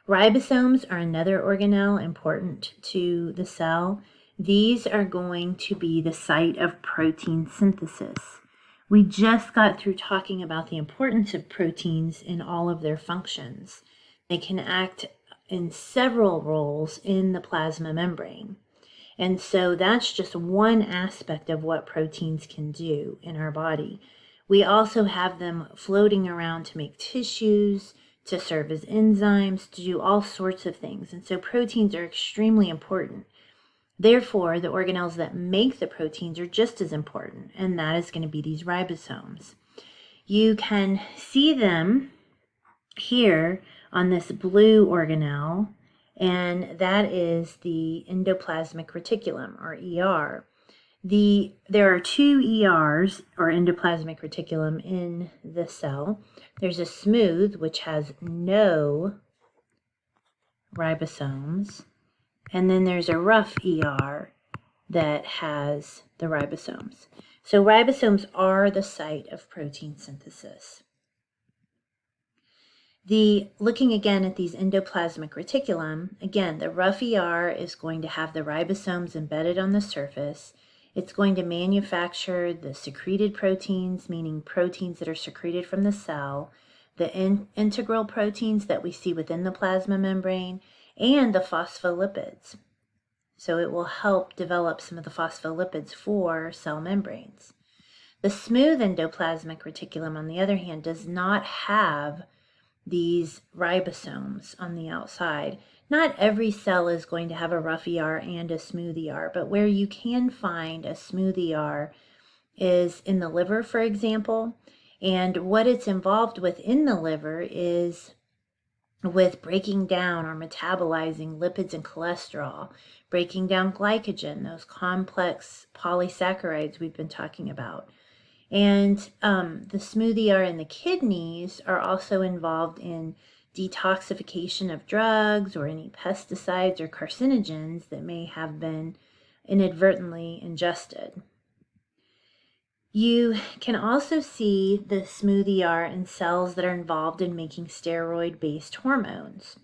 Ribosomes are another organelle important to the cell. These are going to be the site of protein synthesis. We just got through talking about the importance of proteins in all of their functions. They can act in several roles in the plasma membrane. And so that's just one aspect of what proteins can do in our body. We also have them floating around to make tissues, to serve as enzymes, to do all sorts of things. And so proteins are extremely important. Therefore, the organelles that make the proteins are just as important, and that is going to be these ribosomes. You can see them here on this blue organelle, and that is the endoplasmic reticulum, or ER. There are two ERs, or endoplasmic reticulum, in the cell. There's a smooth, which has no ribosomes, and then there's a rough ER that has the ribosomes. So ribosomes are the site of protein synthesis. Looking again at these endoplasmic reticulum, again, the rough ER is going to have the ribosomes embedded on the surface. It's going to manufacture the secreted proteins, meaning proteins that are secreted from the cell, the integral proteins that we see within the plasma membrane, and the phospholipids. So it will help develop some of the phospholipids for cell membranes. The smooth endoplasmic reticulum, on the other hand, does not have these ribosomes on the outside. Not every cell is going to have a rough ER and a smooth ER, but where you can find a smooth ER is in the liver, for example. And what it's involved with in the liver is with breaking down or metabolizing lipids and cholesterol, breaking down glycogen, those complex polysaccharides we've been talking about. And the smooth ER in the kidneys are also involved in detoxification of drugs or any pesticides or carcinogens that may have been inadvertently ingested. You can also see the smooth ER in cells that are involved in making steroid-based hormones.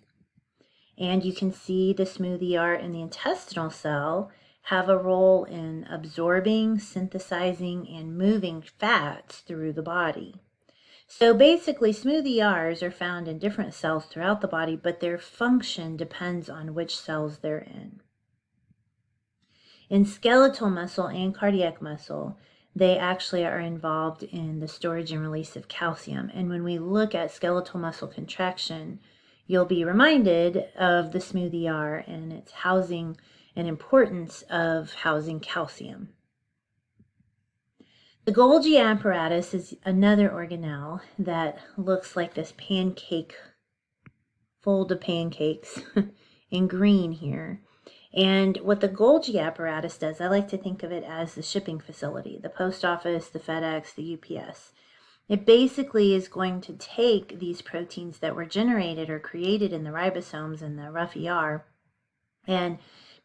And you can see the smooth ER in the intestinal cell have a role in absorbing, synthesizing, and moving fats through the body. So basically, smooth ERs are found in different cells throughout the body, but their function depends on which cells they're in. In skeletal muscle and cardiac muscle, they actually are involved in the storage and release of calcium. And when we look at skeletal muscle contraction, you'll be reminded of the smooth ER and its housing and importance of housing calcium. The Golgi apparatus is another organelle that looks like this pancake, fold of pancakes in green here. And what the Golgi apparatus does, I like to think of it as the shipping facility, the post office, the FedEx, the UPS. It basically is going to take these proteins that were generated or created in the ribosomes and the rough ER and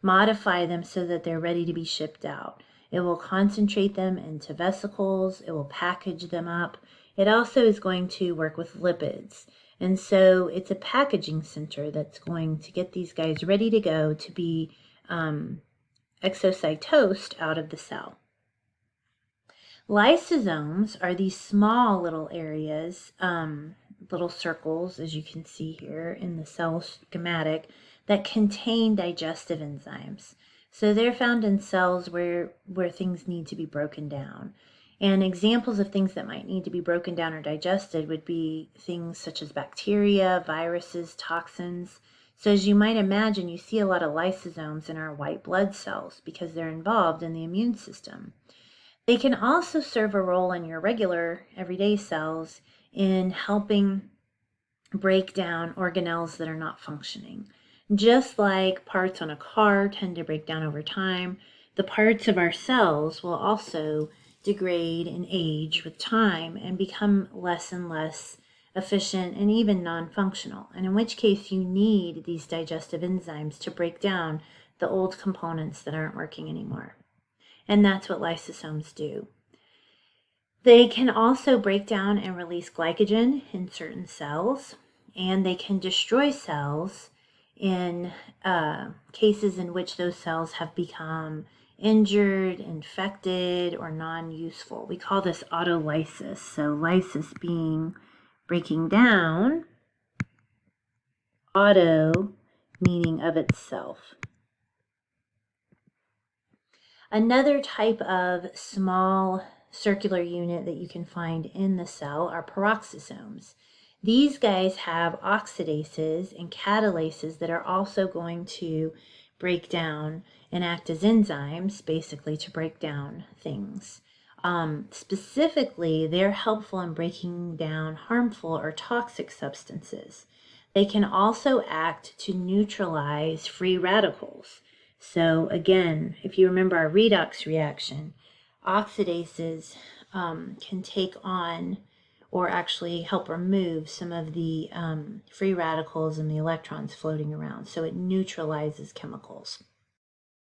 modify them so that they're ready to be shipped out. It will concentrate them into vesicles. It will package them up. It also is going to work with lipids. And so it's a packaging center that's going to get these guys ready to go to be exocytosed out of the cell. Lysosomes are these small little areas, little circles, as you can see here in the cell schematic, that contain digestive enzymes. So they're found in cells where things need to be broken down. And examples of things that might need to be broken down or digested would be things such as bacteria, viruses, toxins. So as you might imagine, you see a lot of lysosomes in our white blood cells because they're involved in the immune system. They can also serve a role in your regular everyday cells in helping break down organelles that are not functioning. Just like parts on a car tend to break down over time, the parts of our cells will also degrade and age with time and become less and less efficient and even non-functional, and in which case you need these digestive enzymes to break down the old components that aren't working anymore. And that's what lysosomes do. They can also break down and release glycogen in certain cells, and they can destroy cells in cases in which those cells have become injured, infected, or non-useful. We call this autolysis. So lysis being breaking down, auto meaning of itself. Another type of small circular unit that you can find in the cell are peroxisomes. These guys have oxidases and catalases that are also going to break down and act as enzymes, basically, to break down things. Specifically, they're helpful in breaking down harmful or toxic substances. They can also act to neutralize free radicals. So again, if you remember our redox reaction, oxidases can take on or actually help remove some of the free radicals and the electrons floating around. So it neutralizes chemicals.